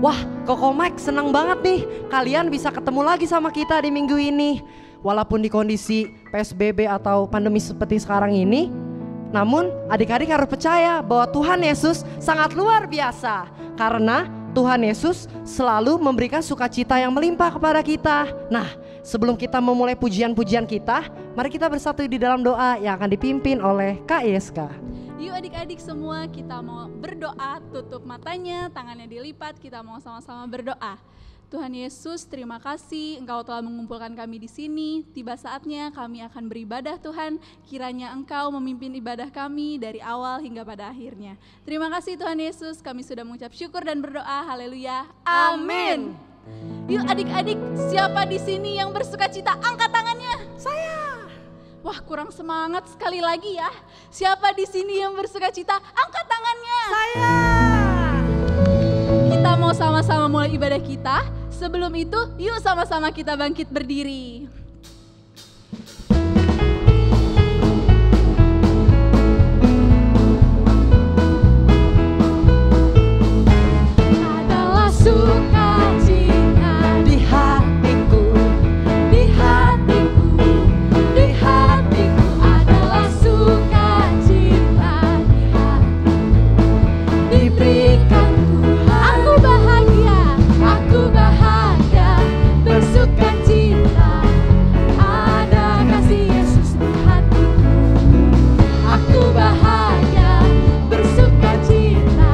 Wah, Koko Mike senang banget nih kalian bisa ketemu lagi sama kita di minggu ini. Walaupun di kondisi PSBB atau pandemi seperti sekarang ini, namun adik-adik harus percaya bahwa Tuhan Yesus sangat luar biasa. Karena Tuhan Yesus selalu memberikan sukacita yang melimpah kepada kita. Nah, sebelum kita memulai pujian-pujian kita, mari kita bersatu di dalam doa yang akan dipimpin oleh Kak Yeska. Yuk adik-adik semua, kita mau berdoa, tutup matanya, tangannya dilipat, kita mau sama-sama berdoa. Tuhan Yesus, terima kasih Engkau telah mengumpulkan kami di sini. Tiba saatnya kami akan beribadah Tuhan, kiranya Engkau memimpin ibadah kami dari awal hingga pada akhirnya. Terima kasih Tuhan Yesus, kami sudah mengucap syukur dan berdoa, haleluya, amin. Yuk adik-adik, siapa di sini yang bersuka cita? Angkat tangannya. Saya. Wah, kurang semangat sekali lagi ya. Siapa di sini yang bersuka cita? Angkat tangannya. Saya. Kita mau sama-sama mulai ibadah kita. Sebelum itu, yuk sama-sama kita bangkit berdiri. Adalah sukacita di hatiku, di hatiku, di hatiku. Adalah sukacita di hatiku, diberikan Tuhan. Aku bahagia, bersuka cita. Ada kasih Yesus di hatiku. Aku bahagia, bersuka cita.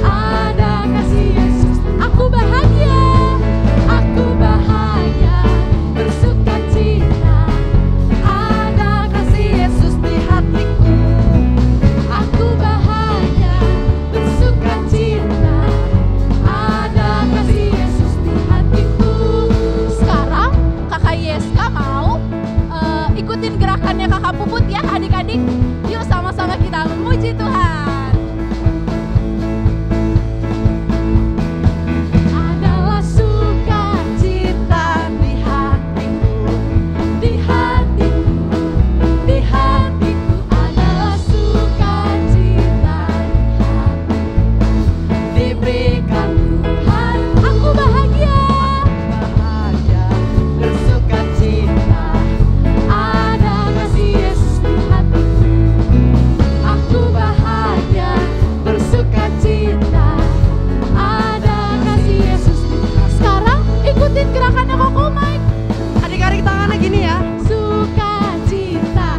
Ada kasih Yesus. Aku bahagia, bersuka cita. Ada kasih Yesus di hatiku. Aku bahagia, bersuka cita. Ada kasih Yesus di hatiku. Sekarang kakak Yeska mau ikutin gerakannya kakak Puput ya adik-adik. Yuk sama-sama kita memuji Tuhan. Adalah sukacita di hatiku, di hatiku, di hatiku. Adalah sukacita di hatiku, diberikan Tuhan. Aku bahagia, bersuka cita. Ada kasih Yesus di hatiku. Aku bahagia, bersuka cita. Ada kasih Yesus di hatiku. Sekarang ikutin gerakannya Koko Mike. Adik-adik tangannya gini ya. Sukacita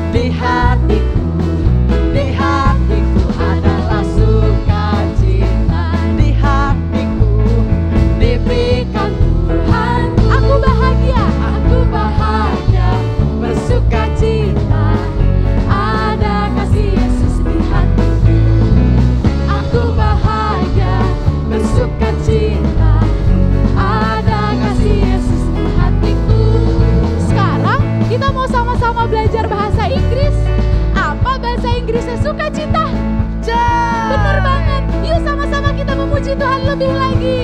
Di hatiku, di hatiku adalah sukacita. Di hatiku, diberikan Tuhan. Aku bahagia, bersuka cita. ada kasih Yesus di hatiku. Aku bahagia, bersuka cita. Ada kasih Yesus di hatiku. Sekarang kita mau sama-sama belajar bahasa Inggris. Apa bahasa Inggrisnya sukacita? Bener banget. Yuk sama-sama kita memuji Tuhan lebih lagi.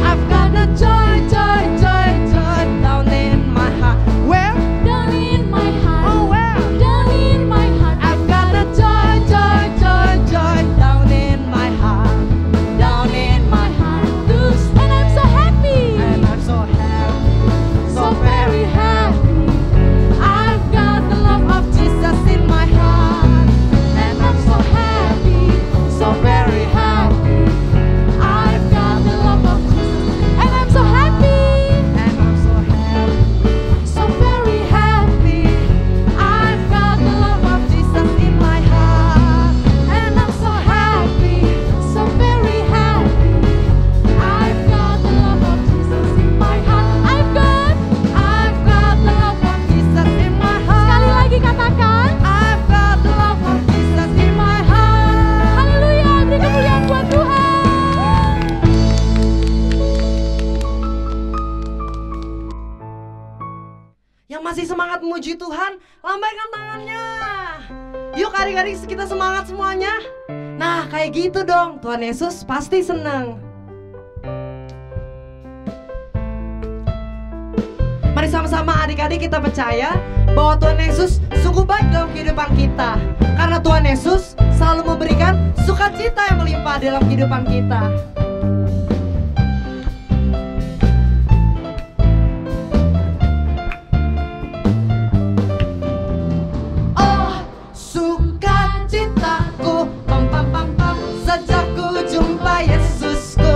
I've got a joy, joy, joy, joy down in my heart. Where? Down in my heart, Oh, where? down in my heart. I've got a joy, joy, joy, joy down in my heart. Down in my heart. And I'm so happy, And I'm so happy, so very happy. I've got the love of Jesus in my heart. And I'm so happy, so very happy. I've got the love of Jesus. And I'm so happy, And I'm so happy, so very happy. I've got the love of Jesus in my heart. And I'm so happy, So very happy. I've got the love of Jesus in my heart. I've got the love of Jesus in my sekali heart. lagi katakan. I've got the love of Jesus in my heart. Haleluya, beri kemuliaan buat Tuhan. Yang masih semangat memuji Tuhan, lambaikan tangannya. Yuk adik-adik kita semangat semuanya. Nah kayak gitu dong, Tuhan Yesus pasti senang. Mari sama-sama adik-adik kita percaya bahwa Tuhan Yesus sungguh baik dalam kehidupan kita. Karena Tuhan Yesus selalu memberikan sukacita yang melimpah dalam kehidupan kita. Oh, sukacitaku, pam pam pam pam, sejak ku jumpa Yesusku.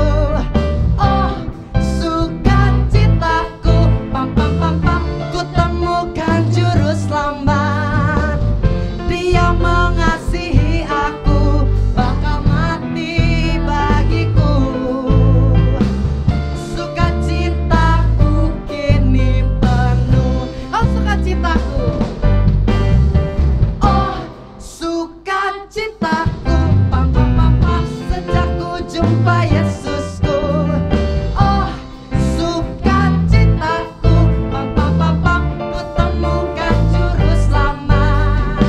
Oh, sukacitaku, pam pam pam pam, ku temukan juru selamat. Dia mengasihi aku, bakal mati bagiku. Sukacitaku kini penuh. Oh, sukacitaku. Oh, sukacitaku, pam pam pam pam, sejak ku jumpa Yesusku. Oh, sukacitaku, pam pam pam pam, ku temukan juru selamat.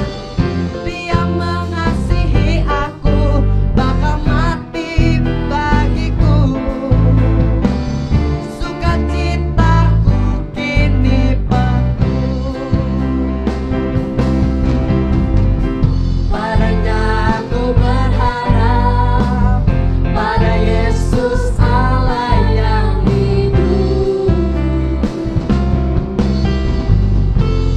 Dia mengasihi aku, bakal mati bagiku. Sukacitaku kini penuh. Padanya aku berharap, pada Yesus Allah yang hidup.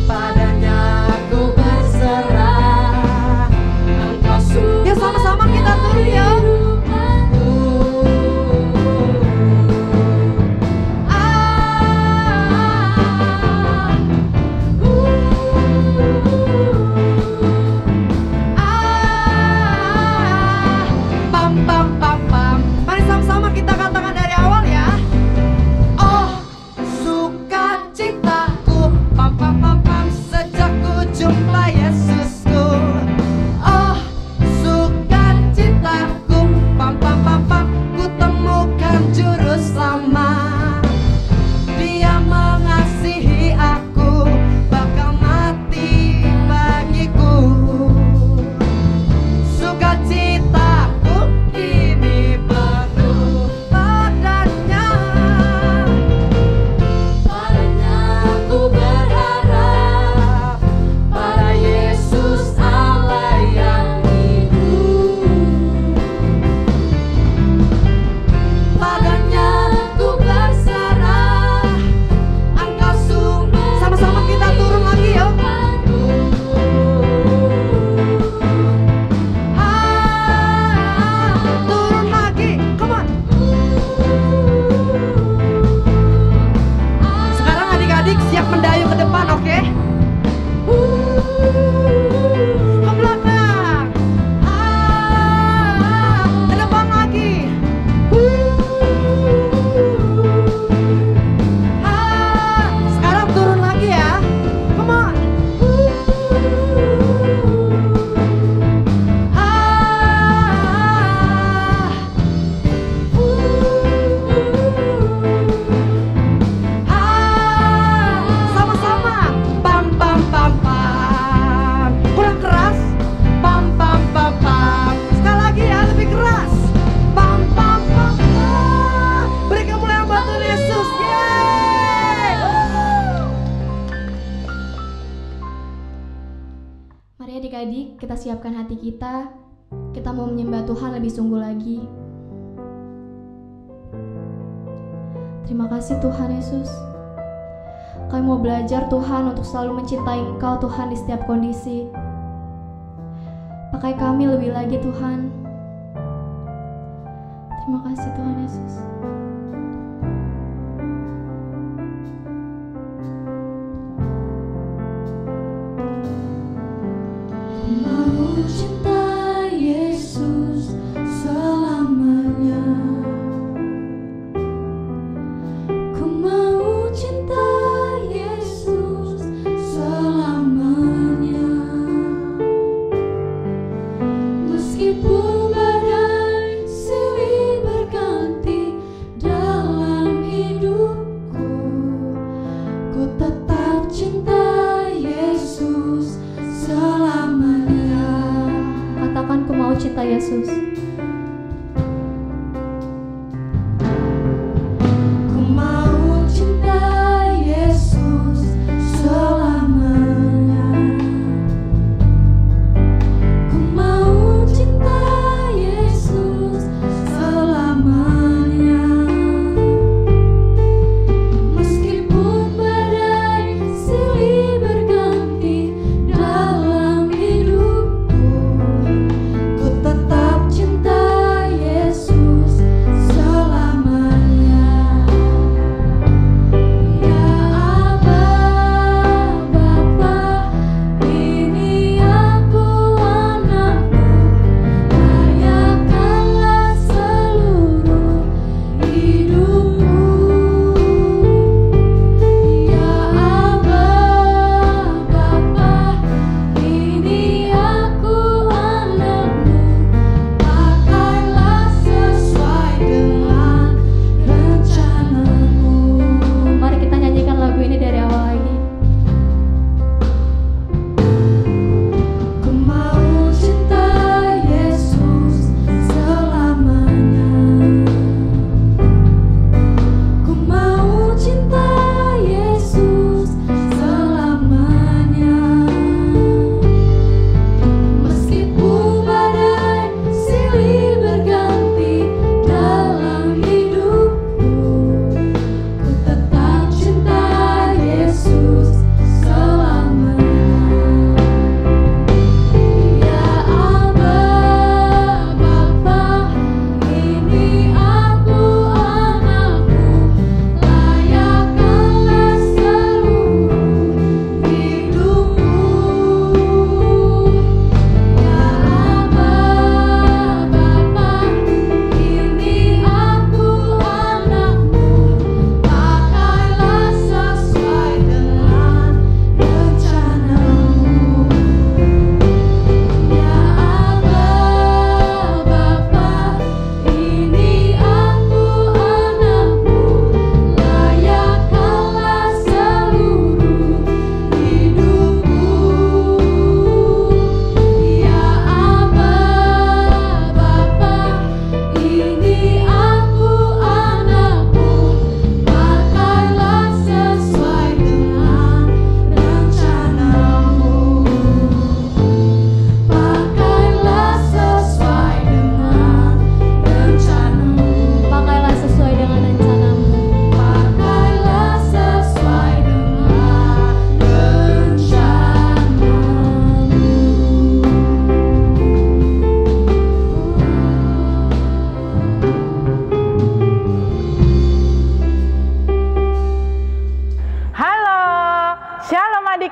Padanya aku berserah, Engkau sungguh. Ya sama-sama kita turun ya. Pam pam pam pam. Mari sama-sama kita katakan dari awal ya. Oh, sukacitaku, pam pam pam pam, sejak ku jumpa Yesusku. Oh, sukacitaku, pam pam pam pam, ku temukan juru selamat. Dia mengasihi aku, bakal mati bagiku. Sukacitaku kini penuh padanya. Padanya aku berharap, pada Yesus Allah yang hidup. Padanya aku berserah, Engkau sungguh. Sama-sama kita turun lagi yuk. Turun lagi, come on. Sekarang adik-adik siap mendayu ke depan, oke? Ke belakang. Ke depan lagi. Sekarang turun lagi ya. Come on. Sama-sama. Pam pam pam pam. Kurang keras. Pam pam pam pam. Sekali lagi ya, lebih keras. Pam pam pam pam. Beri kemuliaan buat Tuhan Yesus. Yeay. Mari adik-adik, kita siapkan hati kita. Kita mau menyembah Tuhan lebih sungguh lagi. Terima kasih Tuhan Yesus. Kami mau belajar Tuhan untuk selalu mencintai Engkau Tuhan di setiap kondisi. Pakai kami lebih lagi Tuhan. Terima kasih Tuhan Yesus. Mau cinta Yesus selamanya. Ku mau cinta Yesus selamanya. Meskipun badai silih berganti dalam hidupku, ku tetap cinta Yesus selamanya. Katakan, ku mau cinta Yesus. Ku mau cinta Yesus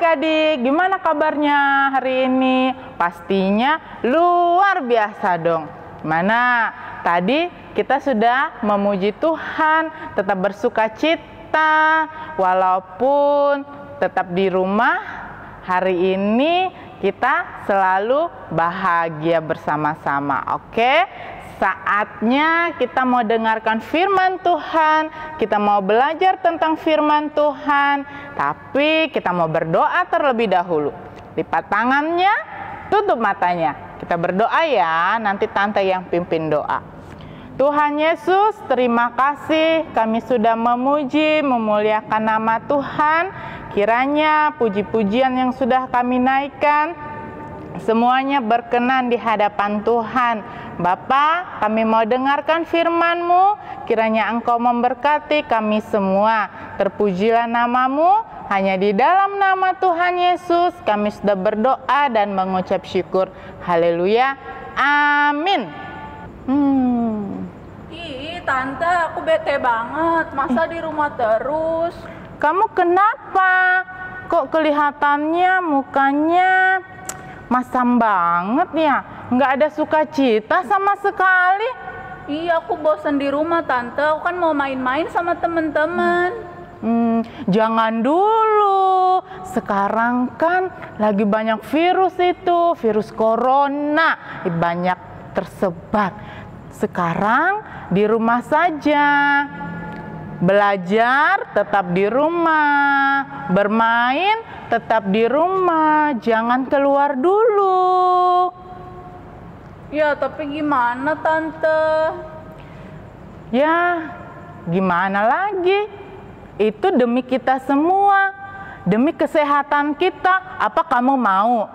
adik-adik, gimana kabarnya hari ini? Pastinya luar biasa dong. Mana? Tadi kita sudah memuji Tuhan, tetap bersuka cita, walaupun tetap di rumah. Hari ini kita selalu bahagia bersama-sama, oke? Saatnya kita mau dengarkan firman Tuhan, kita mau belajar tentang firman Tuhan, tapi kita mau berdoa terlebih dahulu. Lipat tangannya, tutup matanya. Kita berdoa ya, nanti tante yang pimpin doa. Tuhan Yesus, terima kasih kami sudah memuji, memuliakan nama Tuhan. Kiranya puji-pujian yang sudah kami naikkan, semuanya berkenan di hadapan Tuhan. Bapa, kami mau dengarkan firman-Mu, kiranya Engkau memberkati kami semua. Terpujilah nama-Mu, hanya di dalam nama Tuhan Yesus kami sudah berdoa dan mengucap syukur. Haleluya, amin. Ih, Tante, aku bete banget. Masa di rumah terus? Kamu kenapa? Kok kelihatannya mukanya masam banget ya? Nggak ada sukacita sama sekali. Iya, aku bosan di rumah, Tante. Aku kan mau main-main sama teman-teman. Jangan dulu. Sekarang kan lagi banyak virus itu, virus corona, banyak tersebar. Sekarang di rumah saja. Belajar tetap di rumah, bermain tetap di rumah, jangan keluar dulu. Ya, tapi gimana, Tante? Ya, gimana lagi? Itu demi kita semua, demi kesehatan kita. Apa kamu mau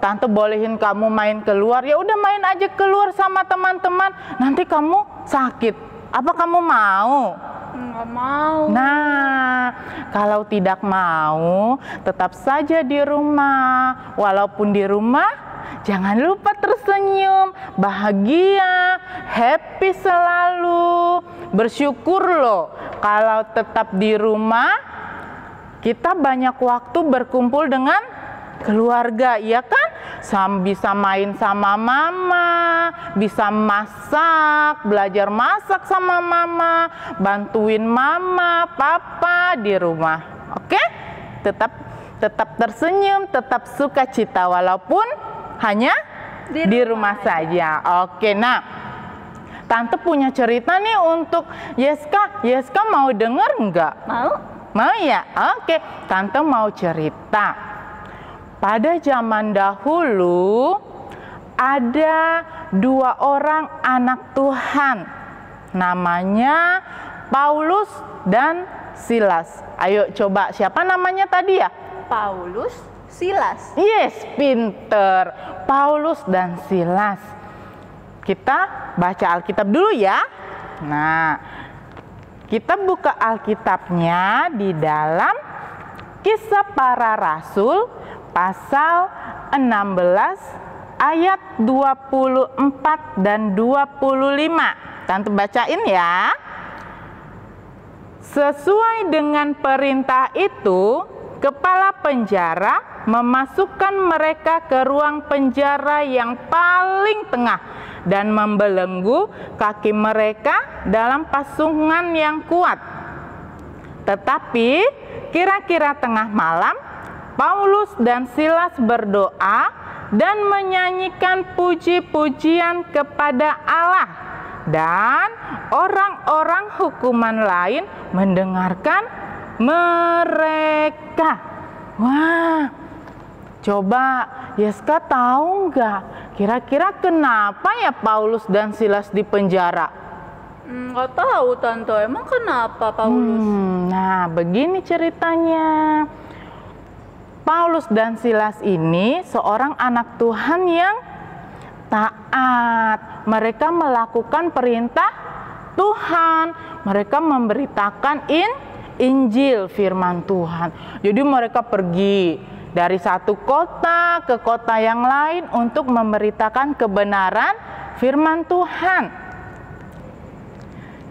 Tante bolehin kamu main keluar? Ya udah, main aja keluar sama teman-teman. Nanti kamu sakit. Apa kamu mau? Nggak mau. Nah, kalau tidak mau, tetap saja di rumah. Walaupun di rumah, jangan lupa tersenyum, bahagia, happy selalu. Bersyukur loh, kalau tetap di rumah, kita banyak waktu berkumpul dengan keluarga, ya kan? Bisa main sama mama, bisa masak, belajar masak sama mama, bantuin mama, papa di rumah. Oke? Tetap tersenyum, tetap sukacita walaupun hanya di rumah saja. Oke, nah, Tante punya cerita nih untuk Yeska. Yeska mau denger nggak? Mau? Mau ya? Oke, Tante mau cerita. Pada zaman dahulu ada 2 orang anak Tuhan, namanya Paulus dan Silas. Ayo coba, siapa namanya tadi ya? Paulus, Silas. Yes, pinter. Paulus dan Silas. Kita baca Alkitab dulu ya. Nah, kita buka Alkitabnya di dalam Kisah Para Rasul pasal 16 ayat 24 dan 25. Tante bacain ya. Sesuai dengan perintah itu, kepala penjara memasukkan mereka ke ruang penjara yang paling tengah dan membelenggu kaki mereka dalam pasungan yang kuat. Tetapi kira-kira tengah malam, Paulus dan Silas berdoa dan menyanyikan puji-pujian kepada Allah, dan orang-orang hukuman lain mendengarkan mereka. Wah, coba Yeska tahu nggak kira-kira kenapa ya Paulus dan Silas di penjara? Nggak tahu, Tante. Emang kenapa, Paulus? Nah, begini ceritanya. Paulus dan Silas ini seorang anak Tuhan yang taat. Mereka melakukan perintah Tuhan. Mereka memberitakan Injil, firman Tuhan. Jadi mereka pergi dari satu kota ke kota yang lain untuk memberitakan kebenaran firman Tuhan.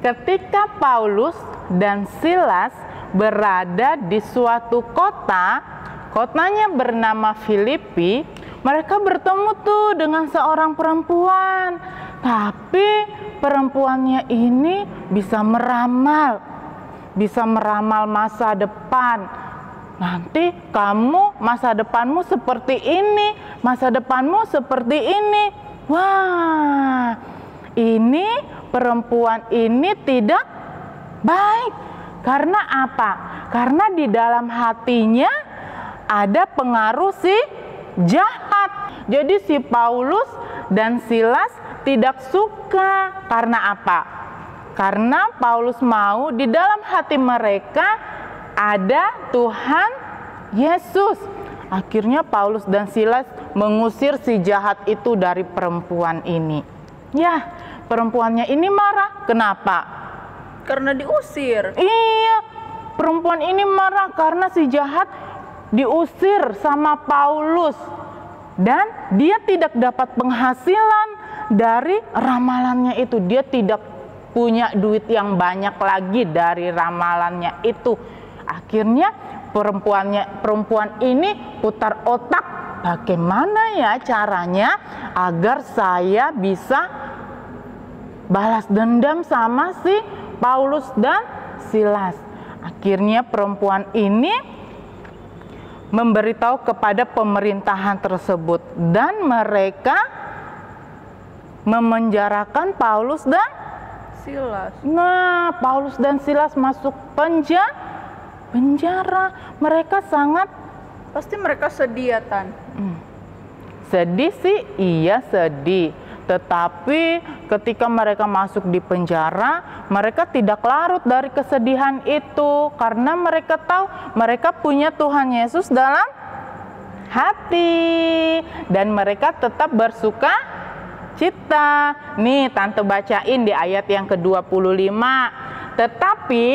Ketika Paulus dan Silas berada di suatu kota, kotanya bernama Filipi, mereka bertemu tuh dengan seorang perempuan. Tapi perempuannya ini bisa meramal masa depan. Nanti kamu masa depanmu seperti ini, masa depanmu seperti ini. Wah, ini perempuan ini tidak baik. Karena apa? Karena di dalam hatinya ada pengaruh si jahat. Jadi si Paulus dan Silas tidak suka. Karena apa? Karena Paulus mau di dalam hati mereka ada Tuhan Yesus. Akhirnya Paulus dan Silas mengusir si jahat itu dari perempuan ini. Ya, perempuannya ini marah. Kenapa? Karena diusir. Iya, perempuan ini marah karena si jahat diusir sama Paulus. Dan dia tidak dapat penghasilan dari ramalannya itu. Dia tidak punya duit yang banyak lagi dari ramalannya itu. Akhirnya perempuan ini putar otak, bagaimana ya caranya agar saya bisa balas dendam sama si Paulus dan Silas. Akhirnya perempuan ini memberitahu kepada pemerintahan tersebut dan mereka memenjarakan Paulus dan Silas. Nah, Paulus dan Silas masuk penjara. Mereka sangat, Pasti mereka sedih ya, Tan. sedih sih, iya sedih. Tetapi ketika mereka masuk di penjara, mereka tidak larut dari kesedihan itu. Karena mereka tahu mereka punya Tuhan Yesus dalam hati. Dan mereka tetap bersuka cita. Nih, Tante bacain di ayat yang ke-25. Tetapi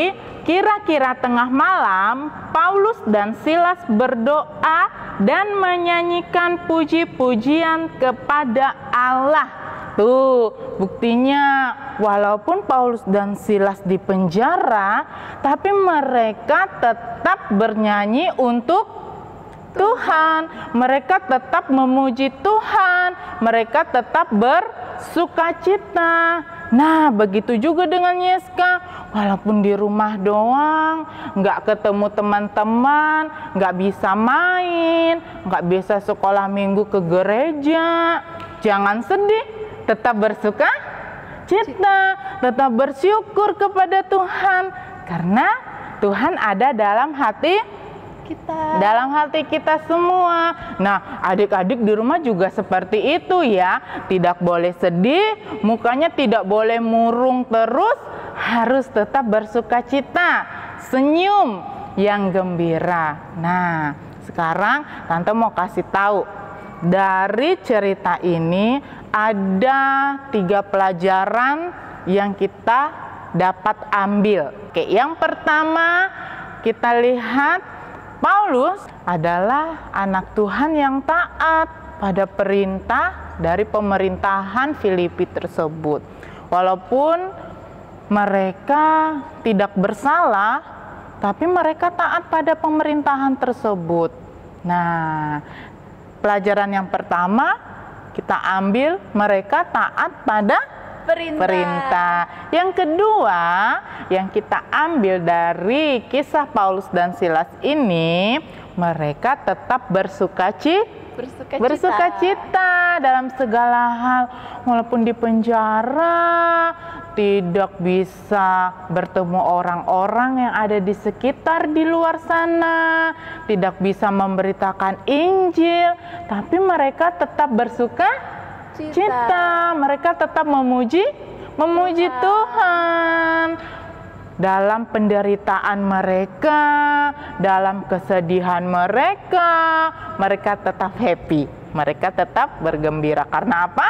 kira-kira tengah malam, Paulus dan Silas berdoa dan menyanyikan puji-pujian kepada Allah. Tuh, buktinya walaupun Paulus dan Silas di penjara, tapi mereka tetap bernyanyi untuk Tuhan. Mereka tetap memuji Tuhan. Mereka tetap bersukacita. Nah, begitu juga dengan Yeska. Walaupun di rumah doang, nggak ketemu teman-teman, nggak bisa main, nggak bisa sekolah minggu ke gereja, jangan sedih, tetap bersukacita, tetap bersyukur kepada Tuhan, karena Tuhan ada dalam hati kita, dalam hati kita semua. Nah, adik-adik di rumah juga seperti itu ya. Tidak boleh sedih, mukanya tidak boleh murung terus, harus tetap bersukacita, senyum yang gembira. Nah, sekarang Tante mau kasih tahu, dari cerita ini ada 3 pelajaran yang kita dapat ambil. Oke, yang pertama kita lihat Paulus adalah anak Tuhan yang taat pada perintah dari pemerintahan Filipi tersebut. Walaupun mereka tidak bersalah, tapi mereka taat pada pemerintahan tersebut. Nah, pelajaran yang pertama kita ambil, mereka taat pada perintah. Yang kedua yang kita ambil dari kisah Paulus dan Silas ini, mereka tetap bersukacita dalam segala hal. Walaupun di penjara, tidak bisa bertemu orang-orang yang ada di sekitar di luar sana, tidak bisa memberitakan Injil, tapi mereka tetap bersukacita. Mereka tetap memuji Tuhan. Dalam penderitaan mereka, dalam kesedihan mereka, mereka tetap happy. Mereka tetap bergembira. Karena apa?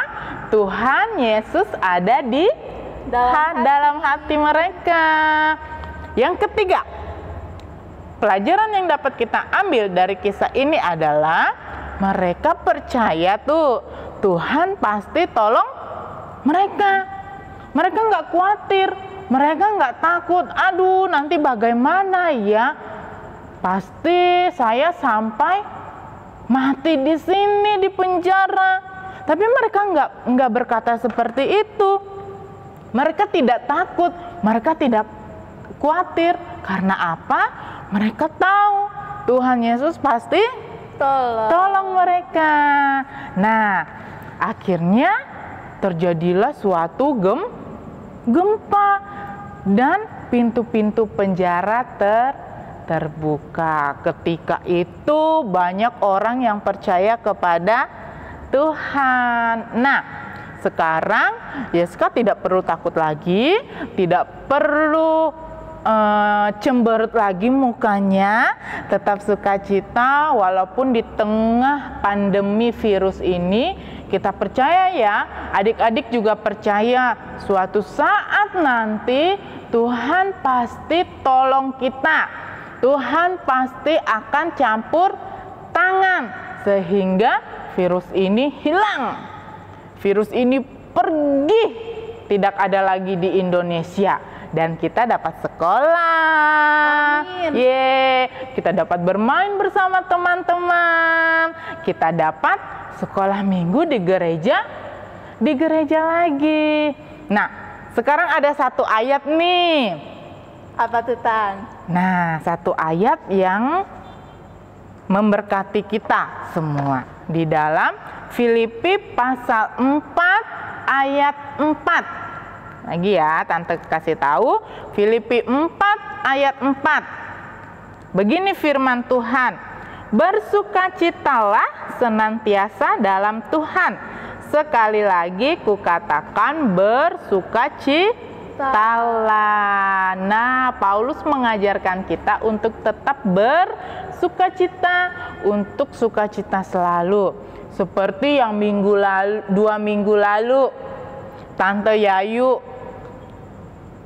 Tuhan Yesus ada di dalam hati mereka. Yang ketiga, pelajaran yang dapat kita ambil dari kisah ini adalah mereka percaya tuh Tuhan pasti tolong mereka. Mereka nggak khawatir, mereka nggak takut. Aduh, nanti bagaimana ya? pasti saya sampai mati di sini di penjara. Tapi mereka nggak berkata seperti itu. Mereka tidak takut, mereka tidak khawatir. Karena apa? Mereka tahu Tuhan Yesus pasti tolong mereka. Nah, akhirnya terjadilah suatu gempa dan pintu-pintu penjara terbuka. Ketika itu banyak orang yang percaya kepada Tuhan. Nah, sekarang Yeska tidak perlu takut lagi, tidak perlu cemberut lagi mukanya, tetap sukacita walaupun di tengah pandemi virus ini. Kita percaya ya, adik-adik juga percaya suatu saat nanti Tuhan pasti tolong kita. Tuhan pasti akan campur tangan sehingga virus ini hilang. Virus ini pergi, tidak ada lagi di Indonesia. Dan kita dapat sekolah. Kita dapat bermain bersama teman-teman. Kita dapat sekolah minggu di gereja lagi. Nah, sekarang ada satu ayat nih. Apa tuh, Tan? Nah, satu ayat yang memberkati kita semua di dalam Filipi pasal 4 ayat 4. Lagi ya, Tante kasih tahu, Filipi 4 ayat 4. Begini firman Tuhan, bersukacitalah senantiasa dalam Tuhan. Sekali lagi kukatakan bersukacitalah. Nah, Paulus mengajarkan kita untuk tetap bersukacita, untuk sukacita selalu. Seperti yang 2 minggu lalu, Tante Yayu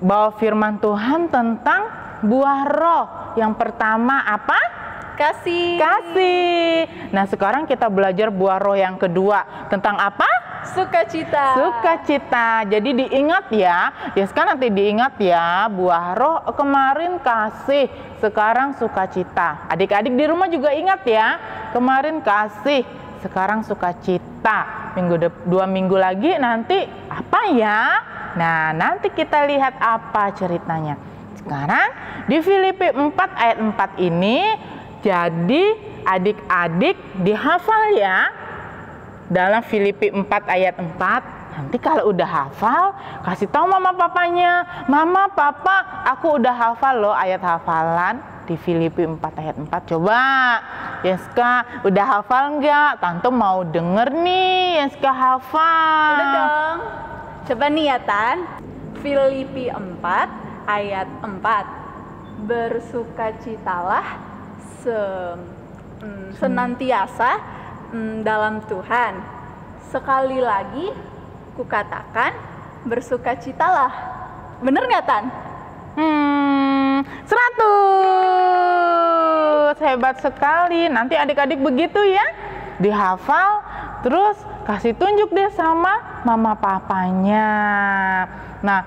bawa firman Tuhan tentang buah roh. Yang pertama apa? Kasih. Nah, sekarang kita belajar buah roh yang kedua. Tentang apa? Sukacita. Jadi diingat ya. Sekarang nanti diingat ya. Buah roh kemarin kasih, sekarang sukacita. Adik-adik di rumah juga ingat ya. Kemarin kasih, sekarang sukacita. 2 minggu lagi nanti apa ya? Nah, nanti kita lihat apa ceritanya. Sekarang di Filipi 4 ayat 4 ini, jadi adik-adik dihafal ya. Dalam Filipi 4 ayat 4, nanti kalau udah hafal, kasih tahu mama papanya. Mama, papa, aku udah hafal loh ayat hafalan di Filipi 4 ayat 4. Coba, Yeska, udah hafal nggak? Tante mau denger nih, Yeska hafal. Udah dong. Coba nih ya, Tan. Filipi 4 ayat 4. Bersukacitalah senantiasa dalam Tuhan. Sekali lagi kukatakan bersukacitalah. Bener nggak, Tan? 100. Hebat sekali. Nanti adik-adik begitu ya, dihafal, terus kasih tunjuk deh sama mama papanya. Nah,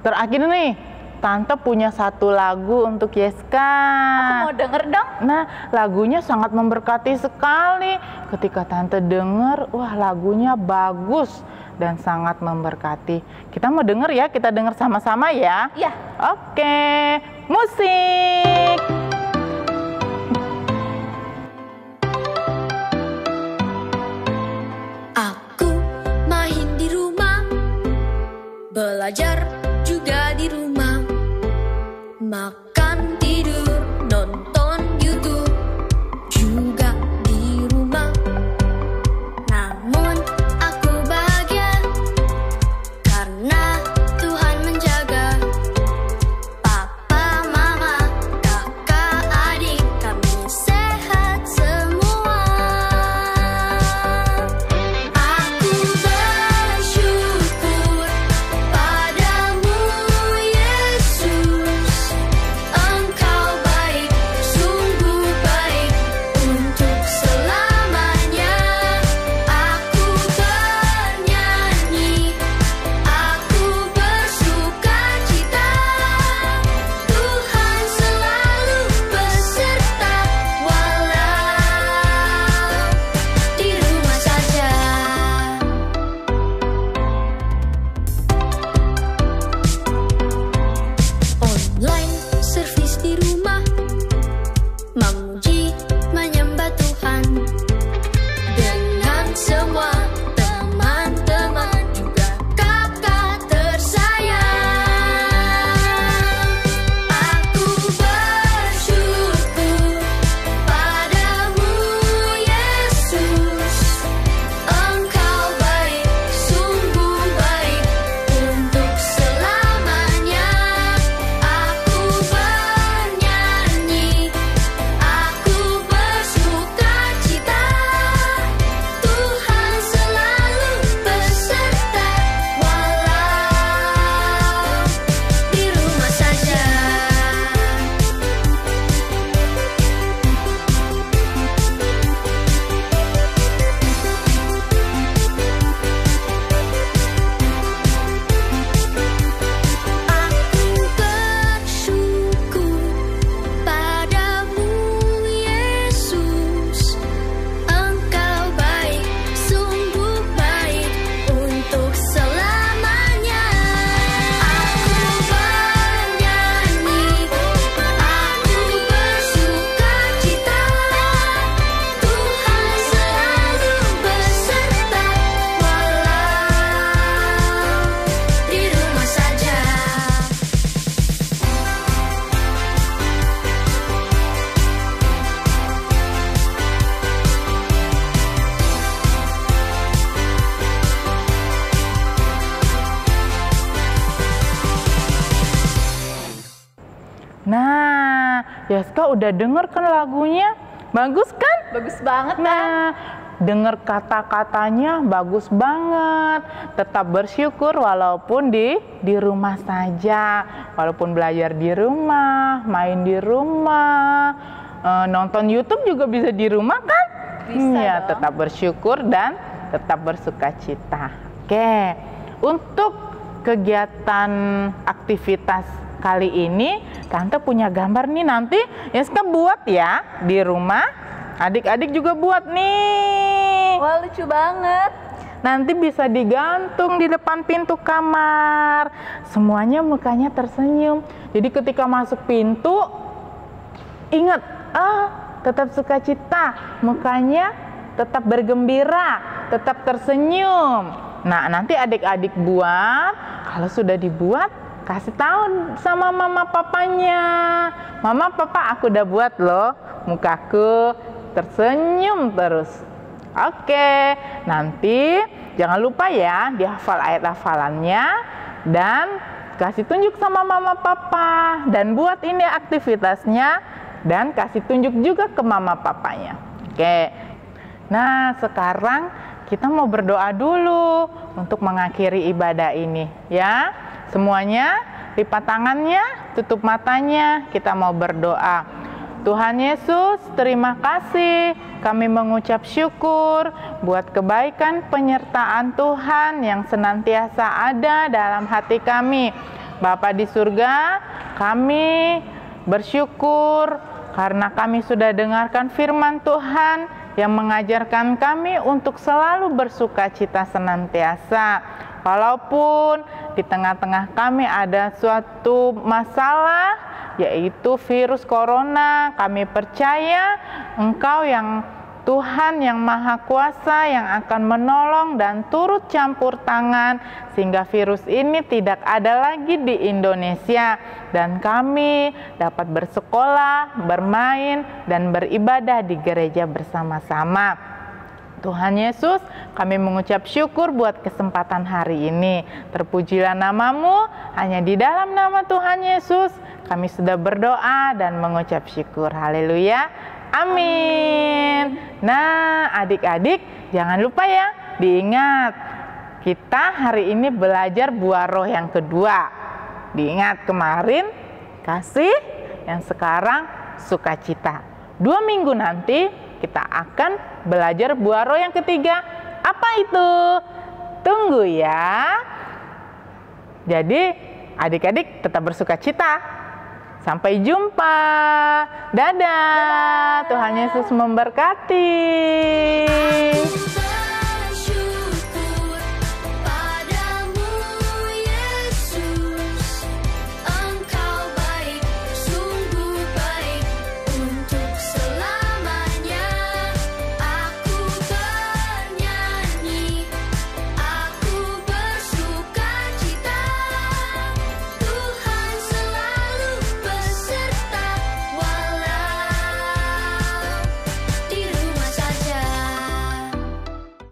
terakhir nih, Tante punya satu lagu untuk Yeska. Aku mau denger dong. Nah, lagunya sangat memberkati sekali. Ketika Tante denger, wah lagunya bagus dan sangat memberkati. Kita mau denger ya, kita denger sama-sama ya. Iya. Oke, musik. Belajar juga di rumah, makan, tidur, nonton YouTube juga di rumah. Namun aku bahagia karena Tuhan menjaga. Papa, mama, kakak, adik, kami sehat semua. Aku bersyukur padamu Yesus. Yeska udah denger kan lagunya? Bagus kan? Bagus banget kan? Nah, denger kata-katanya bagus banget. Tetap bersyukur walaupun di rumah saja. Walaupun belajar di rumah, main di rumah, nonton YouTube juga bisa di rumah kan? Bisa Ya, dong. tetap bersyukur dan tetap bersukacita. Oke, untuk kegiatan aktivitas kali ini, Tante punya gambar nih, nanti Yeska buat ya di rumah. Adik-adik juga buat nih. Wah, lucu banget. Nanti bisa digantung di depan pintu kamar. Semuanya mukanya tersenyum. Jadi ketika masuk pintu, ingat, tetap sukacita, mukanya tetap bergembira, tetap tersenyum. Nah, nanti adik-adik buat, kalau sudah dibuat, kasih tahu sama mama papanya. Mama, papa, aku udah buat loh, mukaku tersenyum terus. Oke, nanti jangan lupa ya, dihafal ayat hafalannya dan kasih tunjuk sama mama papa, dan buat ini aktivitasnya dan kasih tunjuk juga ke mama papanya. Oke. Nah, sekarang kita mau berdoa dulu untuk mengakhiri ibadah ini ya. Semuanya lipat tangannya, tutup matanya, kita mau berdoa. Tuhan Yesus, terima kasih. Kami mengucap syukur buat kebaikan penyertaan Tuhan yang senantiasa ada dalam hati kami. Bapa di surga, kami bersyukur karena kami sudah dengarkan firman Tuhan yang mengajarkan kami untuk selalu bersukacita senantiasa. Walaupun di tengah-tengah kami ada suatu masalah, yaitu virus corona, kami percaya Engkau yang Tuhan yang Maha Kuasa yang akan menolong dan turut campur tangan sehingga virus ini tidak ada lagi di Indonesia dan kami dapat bersekolah, bermain, dan beribadah di gereja bersama-sama. Tuhan Yesus, kami mengucap syukur buat kesempatan hari ini. Terpujilah namamu, hanya di dalam nama Tuhan Yesus kami sudah berdoa dan mengucap syukur. Haleluya. Amin. Nah, adik-adik jangan lupa ya, diingat kita hari ini belajar buah roh yang kedua. Diingat kemarin kasih, yang sekarang sukacita. 2 minggu nanti kita akan belajar buah roh yang ketiga. Apa itu? Tunggu ya. Jadi adik-adik tetap bersukacita. Sampai jumpa. Dadah. Tuhan Yesus memberkati.